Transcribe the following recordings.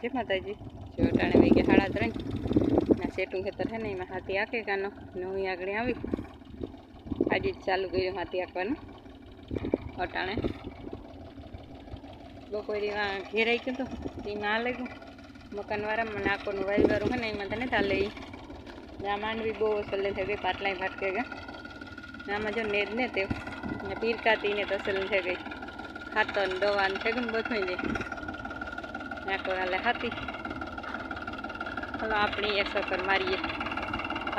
जय माताजी। जो टाणे वही गया 3:30 सेटू खेतर है नहीं में हाथी आके गानो नवी आगड़ी आई आज चालू कर हाथी आकवानु अटाणे बपोरी घेराई गयो तो में आ लगू मकान वाला में नाको वाई वारू है नहीं में नहीं चाले आ मांडवी बहुत असल थे गई पाटला भाटके गया आम जो नेद ने ते पीरकाती ने तसल थे गई खातर दवा थे गई बधु नहीं नाको हाले हाथी हलो अपनी एक चक्कर मारीए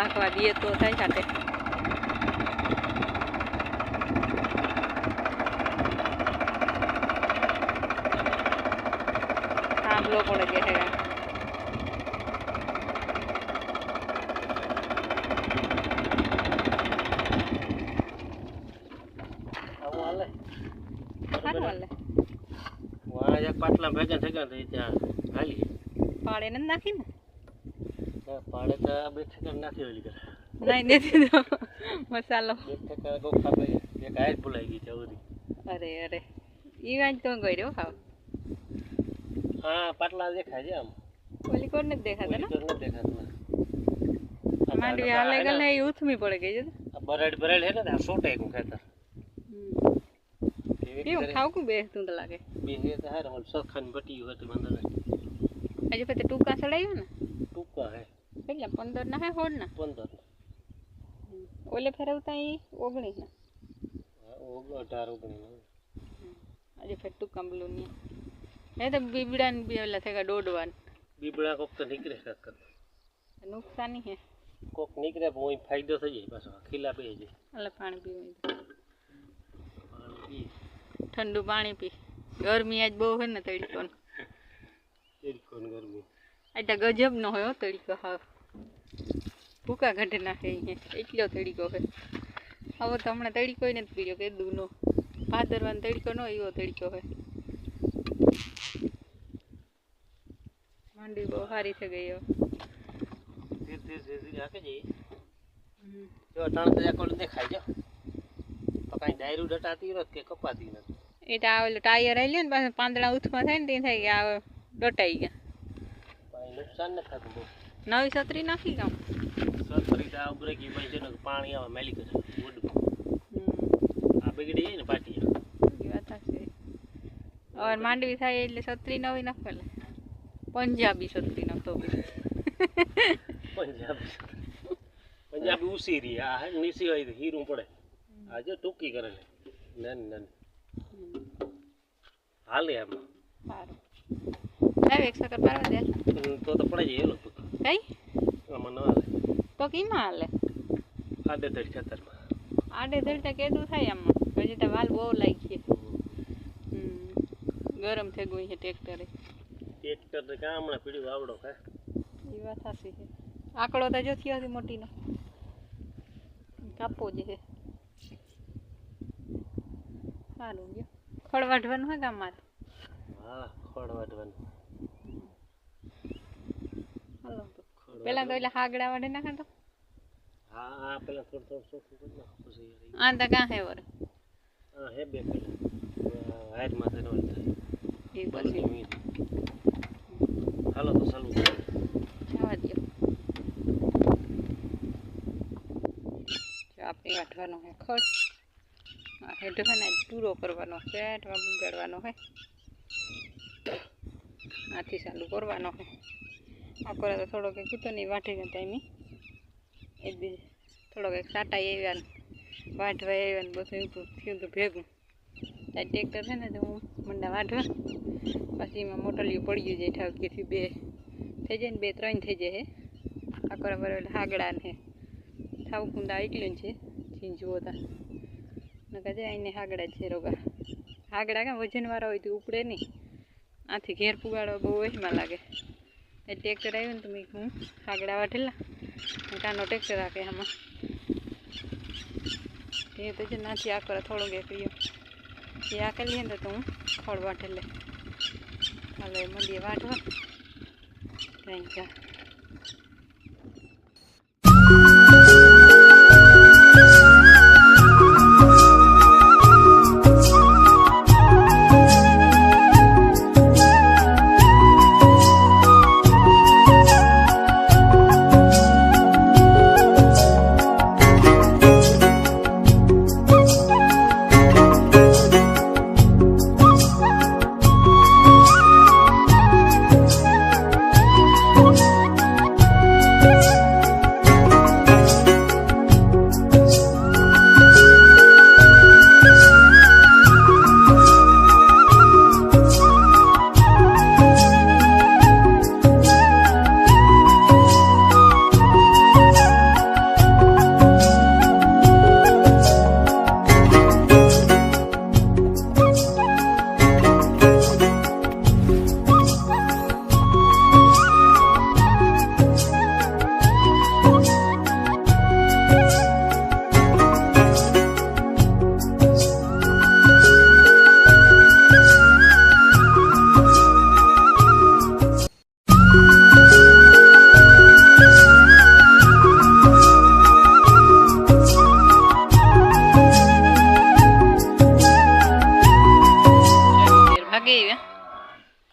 आंकवा दिए तो थाय छाटे थांभलो पड़े गए है पाटला भेगा थेगा तो त्या हाली पाड़े न नाखी ने पाड़े तो बे थेगा नाखी वाली कर नहीं देती तो मसालो एक थेगा गो खाबे एक आय भुलाई गई चौरी अरे अरे ई वाज तो गयो खाओ हां पाटला देखा जे हम ओली कोण ने देखा था ना कोण ने देखा था मांडवी हाले गल है यूथ में पड़ गई बरड़ बरड़ है ना सोटे को कहता क्यों खाओ को बे तू तो लागे बेहे तो है हम सखन बटी हो तो मंदर अजे पे टूका सड़ायो ना टूका है એટલે 15 ના હે હોડ ના 15 ઓલે ફેરવતા ઈ 19 ના ओ 18 19 अजे फिर टूका बलूनी है तो बीबड़ा ने भी वाला थेगा डोडवान बीबड़ा कोक तो निकरे कर नुकसान ही है कोक निकरे वो फायदो થઈ જાય પાછો ખીલા પી જાય એટલે પાણી પીવું ठंडू पानी पी गर्मी आज बहुत है ना तड़को गर्मी आज गजब न हो तड़को हाँ भूखा घटे नाखे एटलो तड़को है हम तो हमने तड़को नहीं पीड़ो के दूनो भादरवा तड़को न एवो तड़को है मांडवी बहुत सारी थी गई धीरे आके जाइए जो अटाण तो जाको देखाई जाओ तो कहीं डायरू डटाती रह के कपाती न एटा टायर आइले ने પાંદડા ઉથમાં થાય ને તે થઈ ગયા ડટાઈ ગયા ભાઈ નુકસાન ન થાતું બહુ નવી છત્રી નાખી કામ છત્રી તા ઉભરે કી ભાઈ છે ને પાણી આવે મેલી કરે wood આ બગડી જાય ને પાટી એ વાત છે और માંડવી થાય એટલે છત્રી નવી નાખલે પંજાબી છત્રી નાખતો पंजाबी उसीरी आ है नीसी होई तो हीरू पड़े आज टूकी करे नन नन हाले हम सारू लाव एक चक्कर मारवा दे तो पड़े जे लो तो कई मन हाले तो कीमा हाले आडे धड़ खतर आडे धड़ त केदू थाय हम हजी त वाल बो लागी गरम थे गई है ट्रैक्टर का हमने पीड़ी आवड़ो है ई बात साची है आकड़ो तो जो थी मोटी नो कापो जे है सारू गयो खड़ वाढवन है गाम मार हां खड़ वाढवन हेलो तो पहला तो એટલે હાગડા વાડે નાખા તો हां हां पहला थोड़ा सोखू कर ना પછી आंदा का है और हां है बे हाइट माथे नो ये પછી हेलो तो चालू જવા દો अपनी वाटवानो है खड़ हेडवाना पूरो करवानो है बिगाड़वानो है आथी चालू करवानो है आकोरा तो थोड़ो के कूतो नहीं वाटे गया टाइम एक दी थोड़ो के साटा एव्या वाटवा एव्या बधुं थयुं तो भेगुं ट्रेक्टर है ने तो मंडा वाटवा पछी में मोटलियो पड़ी गई जाए ठाव के बे थई जाए ने 2-3 थई जाए आकोरा बराबर हागड़ा ने थाव कुंदा एकलन छे झींझुओ था नका जे आईने हागड़ा छे रोगा हागड़ा का वजन वाळा होय तो उपड़े नहीं आथी घेर पुगाड़ो बहु एमा लागे ए ट्रेक्टर आव्युं ने तो मैं हूँ हागड़ा वाटेला कानो ट्रेक्टर आके हम ये तो जे नाथी आकरा थोड़ो के करियो ये आके लिए तो हूँ खड़ वाटेले हाले मंडीए वाटवा कहीं का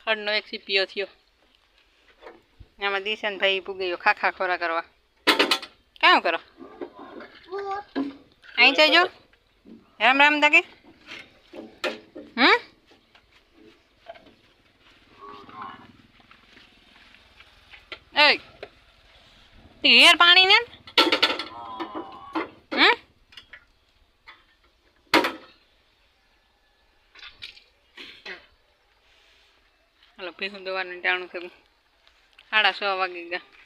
ખડનો એક સીપીઓ થયો. આમાં દિશાન ભાઈ પૂગી ગયો ખાખા ખોરા કરવા. કામ કરો અહીં જજો. રામ રામ દાકે. એ હેર પાણી ને હાલો ભેહું દવાનું ટાણું થયું. 6:30 વાગી ગયા.